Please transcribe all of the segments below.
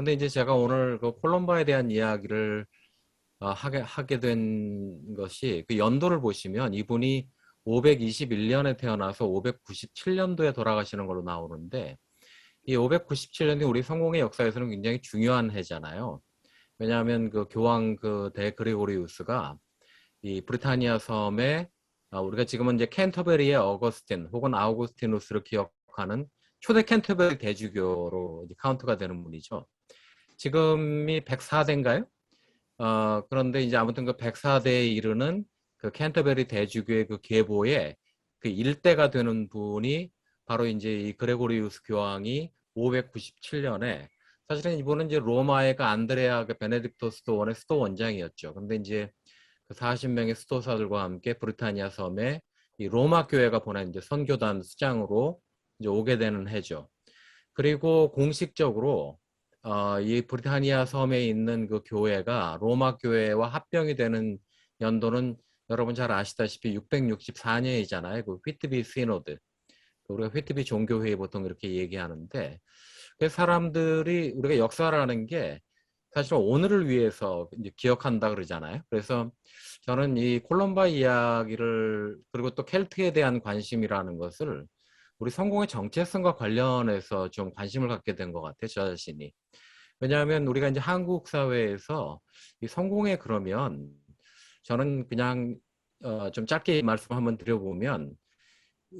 그런데 이제 제가 오늘 그 콜럼바에 대한 이야기를 하게 된 것이 그 연도를 보시면 이분이 521년에 태어나서 597년도에 돌아가시는 걸로 나오는데 이 597년이 우리 성공의 역사에서는 굉장히 중요한 해잖아요. 왜냐하면 그 교황 그 데그리고리우스가 이 브리타니아 섬에 우리가 지금은 이제 캔터베리의 어거스틴 혹은 아우구스티누스를 기억하는 초대 캔터베리 대주교로 이제 카운트가 되는 분이죠. 지금이 104대인가요? 그런데 이제 아무튼 그 104대에 이르는 그 캔터베리 대주교의 그 계보에 그 일대가 되는 분이 바로 이제 이 그레고리우스 교황이 597년에 사실은 이분은 이제 로마의 그 안드레아 그 베네딕토 수도원의 수도 원장이었죠. 근데 이제 그 40명의 수도사들과 함께 브리타니아 섬에 이 로마 교회가 보낸 이제 선교단 수장으로 이제 오게 되는 해죠. 그리고 공식적으로 이 브리타니아 섬에 있는 그 교회가 로마 교회와 합병이 되는 연도는 여러분 잘 아시다시피 664년이잖아요. 그 휘트비 시노드. 우리가 휘트비 종교회의 보통 이렇게 얘기하는데 그 사람들이 우리가 역사라는 게 사실 오늘을 위해서 이제 기억한다 그러잖아요. 그래서 저는 이 콜럼바 이야기를 그리고 또 켈트에 대한 관심이라는 것을 우리 성공의 정체성과 관련해서 좀 관심을 갖게 된 것 같아요, 저 자신이. 왜냐하면 우리가 이제 한국 사회에서 이 성공에 그러면 저는 그냥 좀 짧게 말씀 한번 드려보면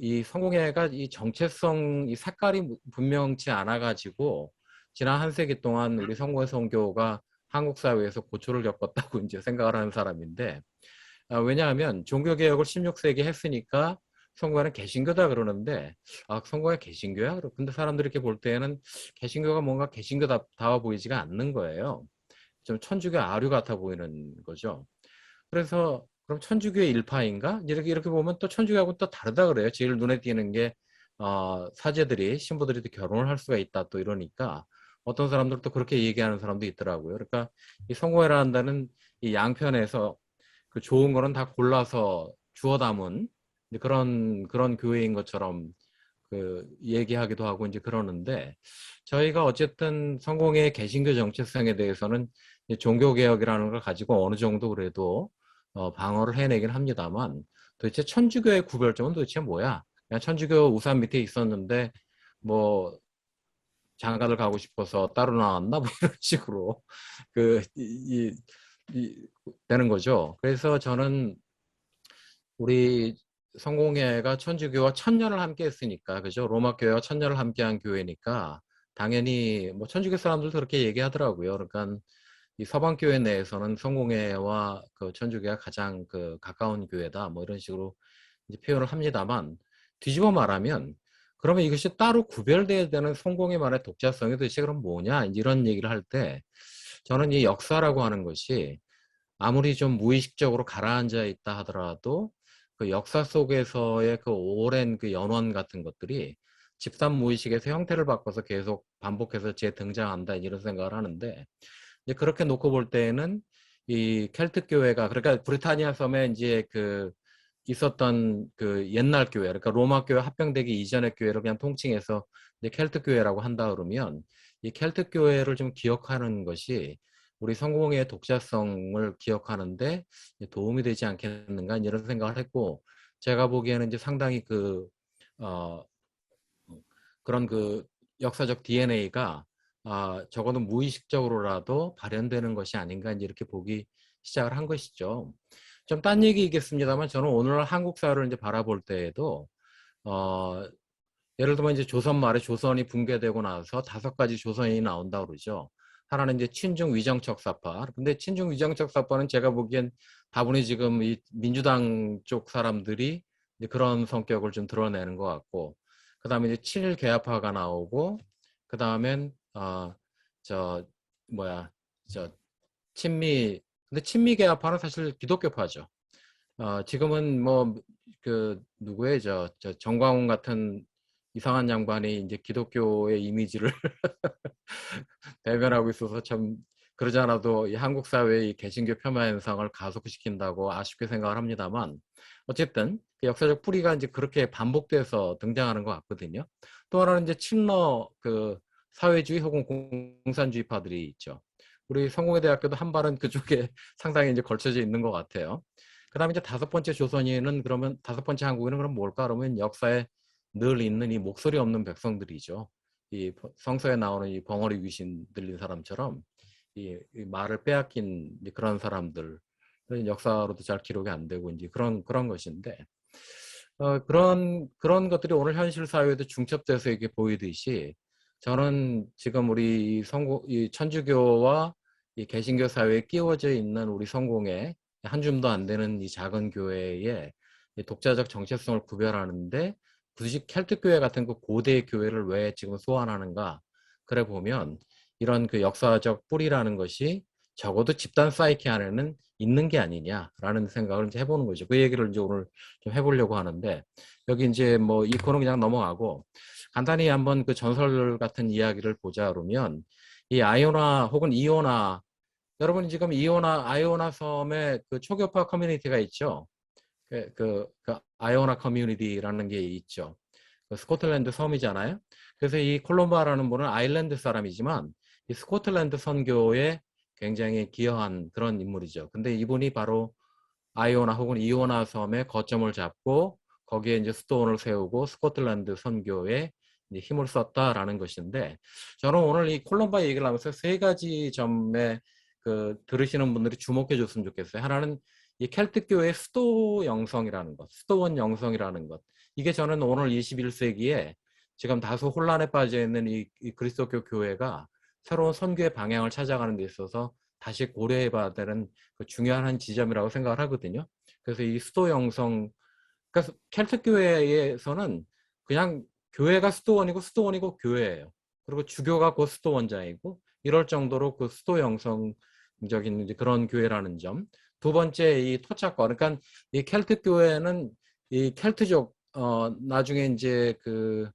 이 성공회가 이 정체성, 이 색깔이 분명치 않아 가지고 지난 한 세기 동안 우리 성공회 선교가 한국 사회에서 고초를 겪었다고 이제 생각을 하는 사람인데 왜냐하면 종교개혁을 16세기 했으니까 성공회는 개신교다 그러는데 성공회 개신교야? 근데 사람들이 이렇게 볼 때에는 개신교가 뭔가 개신교다워 보이지가 않는 거예요. 좀 천주교 아류 같아 보이는 거죠. 그래서 그럼 천주교의 일파인가? 이렇게 보면 또 천주교하고 또 다르다 그래요. 제일 눈에 띄는 게 사제들이 신부들이 또 결혼을 할 수가 있다 또 이러니까 어떤 사람들은 또 그렇게 얘기하는 사람도 있더라고요. 그러니까 이 성공회라 한다는 이 양편에서 그 좋은 거는 다 골라서 주워 담은 그런 교회인 것처럼 그 얘기하기도 하고 이제 그러는데 저희가 어쨌든 성공의 개신교 정체성에 대해서는 종교 개혁이라는 걸 가지고 어느 정도 그래도 방어를 해내긴 합니다만 도대체 천주교의 구별점은 도대체 뭐야? 그냥 천주교 우산 밑에 있었는데 뭐 장가를 가고 싶어서 따로 나왔나 뭐 이런 식으로 그 되는 거죠. 그래서 저는 우리 성공회가 천주교와 천년을 함께 했으니까 그죠? 로마 교회와 천년을 함께한 교회니까 당연히 뭐 천주교 사람들도 그렇게 얘기하더라고요. 그러니까 이 서방 교회 내에서는 성공회와 그 천주교가 가장 그 가까운 교회다 뭐 이런 식으로 이제 표현을 합니다만 뒤집어 말하면 그러면 이것이 따로 구별돼야 되는 성공회만의 독자성이 도대체 그럼 뭐냐 이런 얘기를 할 때 저는 이 역사라고 하는 것이 아무리 좀 무의식적으로 가라앉아 있다 하더라도 그 역사 속에서의 그 오랜 그 연원 같은 것들이 집단 무의식에서 형태를 바꿔서 계속 반복해서 재등장한다 이런 생각을 하는데 이제 그렇게 놓고 볼 때에는 이 켈트 교회가 그러니까 브리타니아 섬에 이제 그 있었던 그 옛날 교회 그러니까 로마 교회 합병되기 이전의 교회를 그냥 통칭해서 이제 켈트 교회라고 한다 그러면 이 켈트 교회를 좀 기억하는 것이 우리 성공의 독자성을 기억하는데 도움이 되지 않겠는가 이런 생각을 했고 제가 보기에는 이제 상당히 어, 그런 그 역사적 DNA가 적어도 무의식적으로라도 발현되는 것이 아닌가 이제 이렇게 보기 시작을 한 것이죠. 좀 딴 얘기이겠습니다만 저는 오늘 한국 사회를 이제 바라볼 때에도 어, 예를 들면 이제 조선 말에 조선이 붕괴되고 나서 5가지 조선이 나온다 그러죠. 하나는 이제 친중 위정척 사파. 근데 친중 위정척 사파는 제가 보기엔 다분히 지금 이 민주당 쪽 사람들이 이제 그런 성격을 좀 드러내는 것 같고, 그 다음에 이제 친일 개화파가 나오고, 그 다음엔 저 뭐야 저 친미 근데 친미 개화파는 사실 기독교파죠. 지금은 뭐 그 누구의 저 정광훈 같은 이상한 양반이 이제 기독교의 이미지를 대변하고 있어서 참 그러지 않아도 이 한국 사회의 개신교 폄하 현상을 가속시킨다고 아쉽게 생각을 합니다만 어쨌든 그 역사적 뿌리가 이제 그렇게 반복돼서 등장하는 것 같거든요. 또 하나는 이제 친러 그 사회주의 혹은 공산주의파들이 있죠. 우리 성공회대학교도 한 발은 그쪽에 상당히 이제 걸쳐져 있는 것 같아요. 그다음에 이제 다섯 번째 조선인은 그러면 다섯 번째 한국인은 그럼 뭘까? 그러면 역사에 늘 있는 이 목소리 없는 백성들이죠. 이 성서에 나오는 이 벙어리 귀신 들린 사람처럼 이 말을 빼앗긴 이제 그런 사람들 역사로도 잘 기록이 안 되고 이제 그런 것인데 그런 것들이 오늘 현실 사회에도 중첩돼서 이게 보이듯이 저는 지금 우리 이 천주교와 이 개신교 사회에 끼워져 있는 우리 성공의 한 줌도 안 되는 이 작은 교회의 이 독자적 정체성을 구별하는데 굳이 켈트 교회 같은 그 고대 교회를 왜 지금 소환하는가? 그래 보면 이런 그 역사적 뿌리라는 것이 적어도 집단 사이키 안에는 있는 게 아니냐라는 생각을 이제 해보는 거죠. 그 얘기를 이제 오늘 좀 해보려고 하는데 여기 이제 뭐 이 코는 그냥 넘어가고 간단히 한번 그 전설 같은 이야기를 보자 그러면 이 아이오나 혹은 이오나 여러분 지금 이오나 아이오나 섬에 그 초교파 커뮤니티가 있죠. 그 아이오나 커뮤니티라는 게 있죠. 그 스코틀랜드 섬이잖아요. 그래서 이 콜롬바라는 분은 아일랜드 사람이지만 이 스코틀랜드 선교에 굉장히 기여한 그런 인물이죠. 근데 이분이 바로 아이오나 혹은 이오나 섬에 거점을 잡고 거기에 이제 수도원을 세우고 스코틀랜드 선교에 이제 힘을 썼다라는 것인데 저는 오늘 이 콜롬바 얘기를 하면서 세 가지 점에 그 들으시는 분들이 주목해 줬으면 좋겠어요. 하나는 이 켈트교의 수도 영성이라는 것, 수도원 영성이라는 것. 이게 저는 오늘 21세기에 지금 다소 혼란에 빠져 있는 이 그리스도교 교회가 새로운 선교의 방향을 찾아가는 데 있어서 다시 고려해 봐야 되는 그 중요한 한 지점이라고 생각을 하거든요. 그래서 이 수도 영성, 그러니까 켈트 교회에서는 그냥 교회가 수도원이고 수도원이고 교회예요. 그리고 주교가 그 수도원장이고 이럴 정도로 그 수도 영성적인 이제 그런 교회라는 점. 두 번째 이 토착과 그러니까 이 켈트 교회는 이 켈트족 나중에 이제 그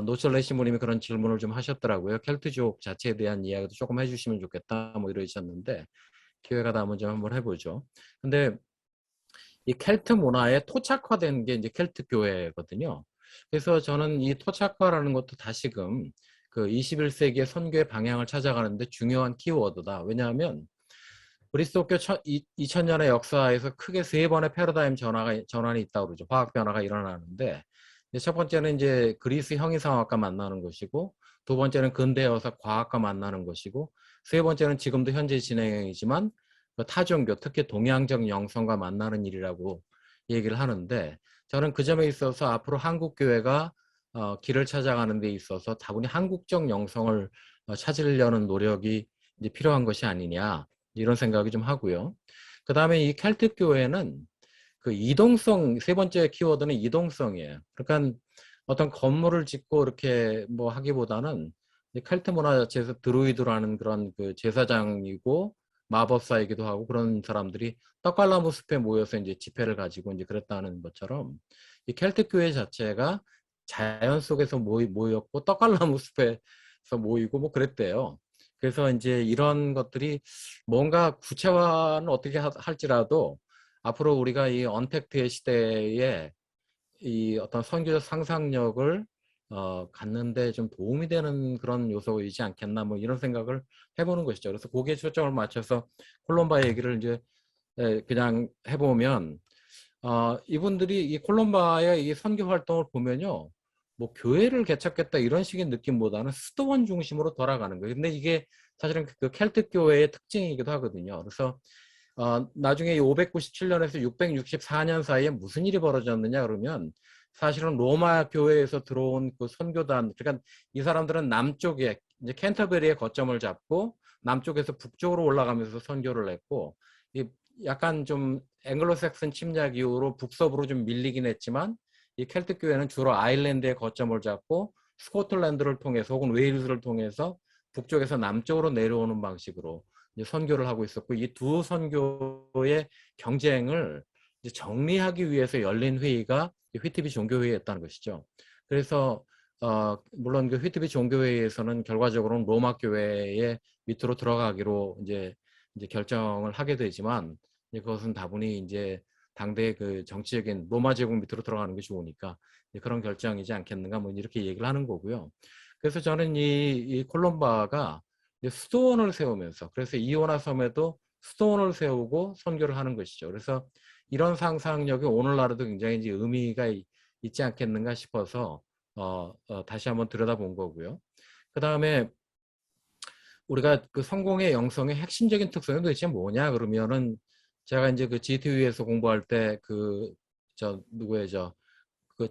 노철래 신부님이 그런 질문을 좀 하셨더라고요. 켈트족 자체에 대한 이야기도 조금 해주시면 좋겠다 뭐 이러셨는데 기회가 되면 좀 한번 해보죠. 근데 이 켈트 문화에 토착화된 게 이제 켈트 교회거든요. 그래서 저는 이 토착화라는 것도 다시금 그 21세기의 선교의 방향을 찾아가는데 중요한 키워드다. 왜냐하면 그리스도교 2000년의 역사에서 크게 세 번의 패러다임 전환이 있다고 그러죠. 화학 변화가 일어나는데 첫 번째는 이제 그리스 형이상학과 만나는 것이고 두 번째는 근대여사 과학과 만나는 것이고 세 번째는 지금도 현재 진행이지만 그 타종교 특히 동양적 영성과 만나는 일이라고 얘기를 하는데 저는 그 점에 있어서 앞으로 한국 교회가 길을 찾아가는 데 있어서 다분히 한국적 영성을 찾으려는 노력이 이제 필요한 것이 아니냐 이런 생각이 좀 하고요. 그 다음에 이 켈틱 교회는 그 이동성, 세 번째 키워드는 이동성이에요. 그러니까 어떤 건물을 짓고 이렇게 뭐 하기보다는 켈트 문화 자체에서 드루이드라는 그런 그 제사장이고 마법사이기도 하고 그런 사람들이 떡갈나무 숲에 모여서 이제 집회를 가지고 이제 그랬다는 것처럼 이 켈틱 교회 자체가 자연 속에서 모였고 떡갈나무 숲에서 모이고 뭐 그랬대요. 그래서 이제 이런 것들이 뭔가 구체화는 어떻게 할지라도 앞으로 우리가 이 언택트의 시대에 이 어떤 선교적 상상력을 갖는데 좀 도움이 되는 그런 요소이지 않겠나 뭐 이런 생각을 해보는 것이죠. 그래서 거기에 초점을 맞춰서 콜롬바 얘기를 이제 그냥 해보면 이분들이 이 콜롬바의 이 선교 활동을 보면요. 뭐 교회를 개척했다 이런 식의 느낌보다는 수도원 중심으로 돌아가는 거예요. 근데 이게 사실은 그 켈틱 교회의 특징이기도 하거든요. 그래서 나중에 597년에서 664년 사이에 무슨 일이 벌어졌느냐 그러면 사실은 로마 교회에서 들어온 그 선교단, 그러니까 이 사람들은 남쪽에 이제 캔터베리의 거점을 잡고 남쪽에서 북쪽으로 올라가면서 선교를 했고 이 약간 좀 앵글로색슨 침략 이후로 북서부로 좀 밀리긴 했지만 이 켈틱 교회는 주로 아일랜드의 거점을 잡고 스코틀랜드를 통해서 혹은 웨일즈를 통해서 북쪽에서 남쪽으로 내려오는 방식으로 이제 선교를 하고 있었고 이 두 선교의 경쟁을 이제 정리하기 위해서 열린 회의가 휘트비 종교회의였다는 것이죠. 그래서 물론 그 휘트비 종교회의에서는 결과적으로는 로마 교회의 밑으로 들어가기로 이제 결정을 하게 되지만 이제 그것은 다분히 이제 당대의 그 정치적인 로마 제국 밑으로 들어가는 게 좋으니까 그런 결정이지 않겠는가 뭐 이렇게 얘기를 하는 거고요. 그래서 저는 이 콜롬바가 이제 수도원을 세우면서, 그래서 이오나 섬에도 수도원을 세우고 선교를 하는 것이죠. 그래서 이런 상상력이 오늘날에도 굉장히 이제 의미가 있지 않겠는가 싶어서 다시 한번 들여다본 거고요. 그 다음에 우리가 그 성공의 영성의 핵심적인 특성이 도대체 뭐냐 그러면은, 제가 이제 그 GTV에서 공부할 때 그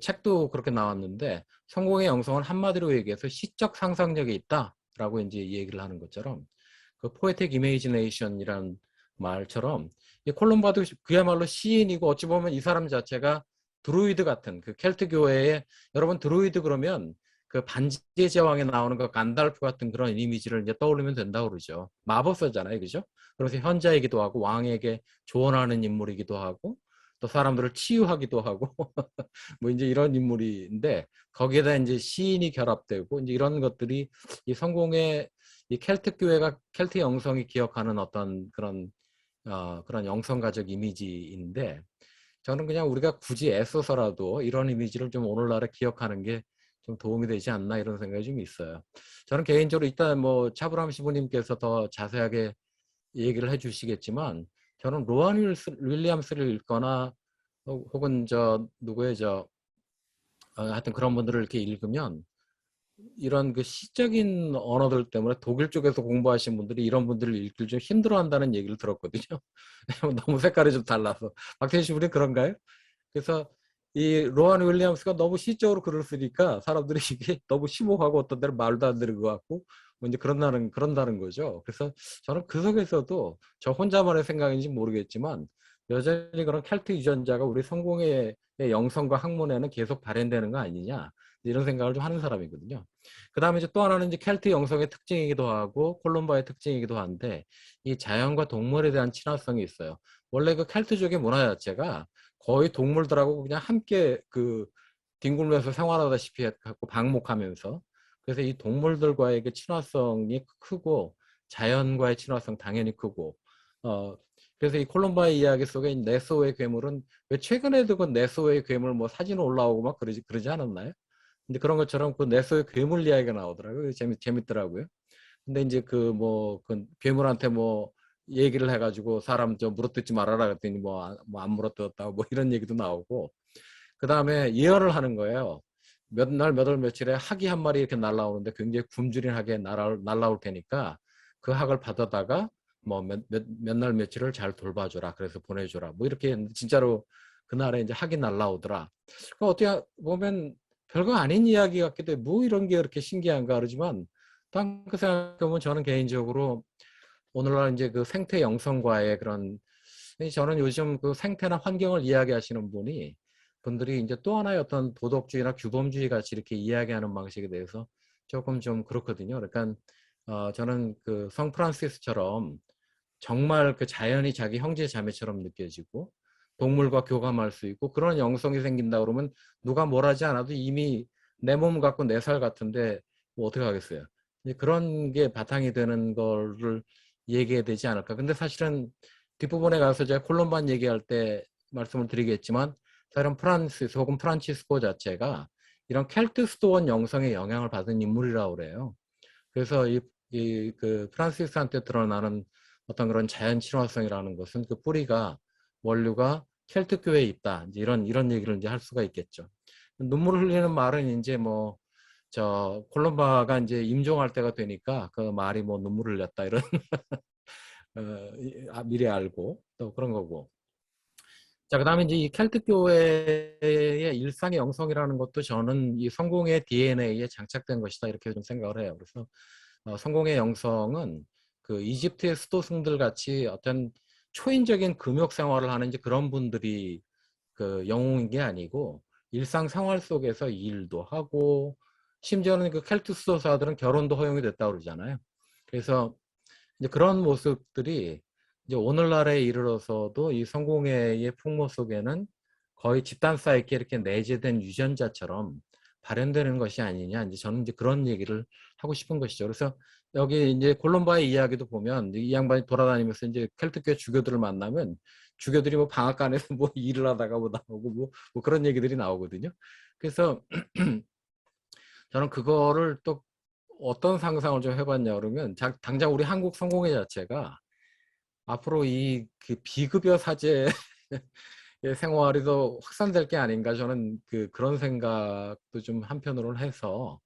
책도 그렇게 나왔는데, 성공의 영성은 한마디로 얘기해서 시적 상상력이 있다라고 이제 얘기를 하는 것처럼, 그 포에틱 이미지네이션이란 말처럼 이 콜롬바도 그야말로 시인이고, 어찌 보면 이 사람 자체가 드루이드 같은 그 켈트 교회에, 여러분 드루이드 그러면 그 반지의 제왕에 나오는 그 간달프 같은 그런 이미지를 이제 떠올리면 된다고 그러죠. 마법사잖아요, 그죠? 그래서 현자이기도 하고 왕에게 조언하는 인물이기도 하고, 또 사람들을 치유하기도 하고 뭐 이제 이런 인물인데, 거기에다 이제 시인이 결합되고 이제 이런 것들이 이 성공의, 이 켈트 교회가 켈트 영성이 기억하는 어떤 그런 영성가적 이미지인데, 저는 그냥 우리가 굳이 애써서라도 이런 이미지를 좀 오늘날에 기억하는 게 좀 도움이 되지 않나, 이런 생각이 좀 있어요. 저는 개인적으로 일단 뭐 차브람 시부님께서 더 자세하게 얘기를 해주시겠지만, 저는 로안 윌리엄스를 읽거나 혹은 하여튼 그런 분들을 이렇게 읽으면, 이런 그 시적인 언어들 때문에 독일 쪽에서 공부하신 분들이 이런 분들을 읽기 좀 힘들어한다는 얘기를 들었거든요. 너무 색깔이 좀 달라서. 박태희 씨, 우리 그런가요? 그래서 이 로안 윌리엄스가 너무 시적으로 글을 쓰니까 사람들이 이게 너무 심오하고 어떤 데는 말도 안 되는 것 같고 뭐 이제 그런다는 거죠. 그래서 저는 그 속에서도 저 혼자만의 생각인지 모르겠지만, 여전히 그런 켈트 유전자가 우리 성공의 영성과 학문에는 계속 발현되는 거 아니냐, 이런 생각을 좀 하는 사람이거든요. 그 다음에 이제 또 하나는 이제 켈트 영성의 특징이기도 하고 콜롬바의 특징이기도 한데, 이 자연과 동물에 대한 친화성이 있어요. 원래 그 켈트족의 문화 자체가 거의 동물들하고 그냥 함께 그 뒹굴면서 생활하다시피 해갖고 방목하면서, 그래서 이 동물들과의 그 친화성이 크고, 자연과의 친화성 당연히 크고, 어 그래서 이 콜롬바의 이야기 속에 네소의 괴물은, 왜 최근에도 그 네소의 괴물 뭐 사진 올라오고 막 그러지 않았나요? 근데 그런 것처럼 그 네소의 괴물 이야기가 나오더라고요. 재밌더라고요. 근데 이제 그 괴물한테 뭐 얘기를 해가지고 사람 좀 물어뜯지 말아라 그랬더니 뭐 안 물어뜯었다고 뭐 이런 얘기도 나오고, 그 다음에 예언을 하는 거예요. 몇 날, 몇 월, 며칠에 학이 한 마리 이렇게 날라오는데 굉장히 굶주린 학이 날라올 테니까 그 학을 받아다가 뭐 몇 날, 며칠을 잘 돌봐줘라. 그래서 보내줘라. 뭐 이렇게 했는데 진짜로 그날에 이제 학이 날라오더라. 그 어떻게 보면 별거 아닌 이야기 같기도 해. 뭐 이런 게 그렇게 신기한가 그러지만, 그 생각해보면 저는 개인적으로 오늘날 이제 그 생태 영성과의 그런, 저는 요즘 그 생태나 환경을 이야기하시는 분들이 이제 또 하나의 어떤 도덕주의나 규범주의 같이 이렇게 이야기하는 방식에 대해서 조금 좀 그렇거든요. 그러니까 저는 그 성 프란시스처럼 정말 그 자연이 자기 형제 자매처럼 느껴지고, 동물과 교감할 수 있고 그런 영성이 생긴다 그러면 누가 뭘 하지 않아도 이미 내 몸 같고 내 살 같은데 뭐 어떻게 하겠어요. 그런 게 바탕이 되는 거를 얘기해야 되지 않을까. 근데 사실은 뒷부분에 가서 제가 콜롬반 얘기할 때 말씀을 드리겠지만, 사실은 프란시스 혹은 프란치스코 자체가 이런 켈트 스토원 영성의 영향을 받은 인물이라고 그래요. 그래서 그 프란시스한테 드러나는 어떤 그런 자연 친화성이라는 것은 그 뿌리가, 원류가 켈트교회에 있다. 이제 이런 얘기를 이제 할 수가 있겠죠. 눈물을 흘리는 말은 이제 뭐 콜롬바가 이제 임종할 때가 되니까 그 말이 뭐 눈물을 흘렸다 이런 미리 알고 또 그런 거고. 자, 그다음에 이제 이 켈트교회의 일상의 영성이라는 것도 저는 이 성공의 DNA에 장착된 것이다, 이렇게 좀 생각을 해요. 그래서 성공의 영성은 그 이집트의 수도승들 같이 어떤 초인적인 금욕 생활을 하는 이제 그런 분들이 그 영웅인 게 아니고, 일상생활 속에서 일도 하고, 심지어는 그 켈트 수도사들은 결혼도 허용이 됐다고 그러잖아요. 그래서 이제 그런 모습들이 이제 오늘날에 이르러서도 이 성공회의 풍모 속에는 거의 집단 사이클에 이렇게 내재된 유전자처럼 발현되는 것이 아니냐. 이제 저는 이제 그런 얘기를 하고 싶은 것이죠. 그래서 여기 이제 콜롬바의 이야기도 보면 이 양반이 돌아다니면서 이제 켈트교 주교들을 만나면, 주교들이 뭐 방앗간에서 뭐 일을 하다가 뭐 나오고 뭐 그런 얘기들이 나오거든요. 그래서 저는 그거를 또 어떤 상상을 좀 해봤냐 그러면 당장 우리 한국 성공회 자체가 앞으로 이 그 비급여 사제의 생활이 더 확산될 게 아닌가 저는 그런 생각도 좀 한편으로는 해서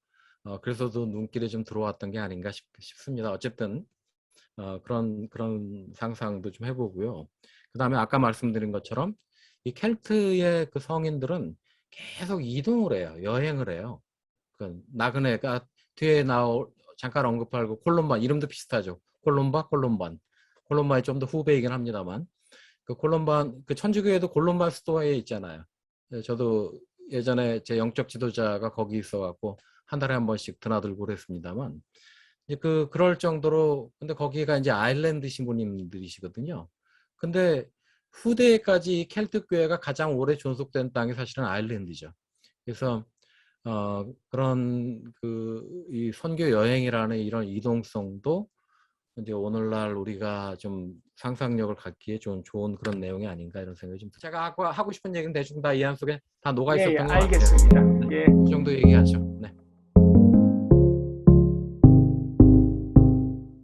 그래서도 눈길에 좀 들어왔던 게 아닌가 싶습니다. 어쨌든 그런 상상도 좀 해보고요. 그다음에 아까 말씀드린 것처럼 이 켈트의 그 성인들은 계속 이동을 해요. 여행을 해요. 그 나그네가 뒤에 잠깐 언급할 그 콜롬반 이름도 비슷하죠. 콜롬바이 좀 더 후배이긴 합니다만 그 콜롬반 그 천주교에도 콜롬반 스토어에 있잖아요. 저도 예전에 제 영적 지도자가 거기 있어갖고 한 달에 한 번씩 드나들고 그랬습니다만 이제 그럴 정도로 근데 거기가 이제 아일랜드 신부님들이시거든요. 근데 후대까지 켈트 교회가 가장 오래 존속된 땅이 사실은 아일랜드죠. 그래서 그런 이 선교 여행이라는 이런 이동성도 이제 오늘날 우리가 좀 상상력을 갖기에 좀 좋은 그런 내용이 아닌가 이런 생각이 좀 제가 하고 싶은 얘기는 대충 다 이 안 속에 다 녹아 예, 예, 있었던 것 같아요. 알겠습니다. 네, 예. 그 정도 얘기하죠. 네.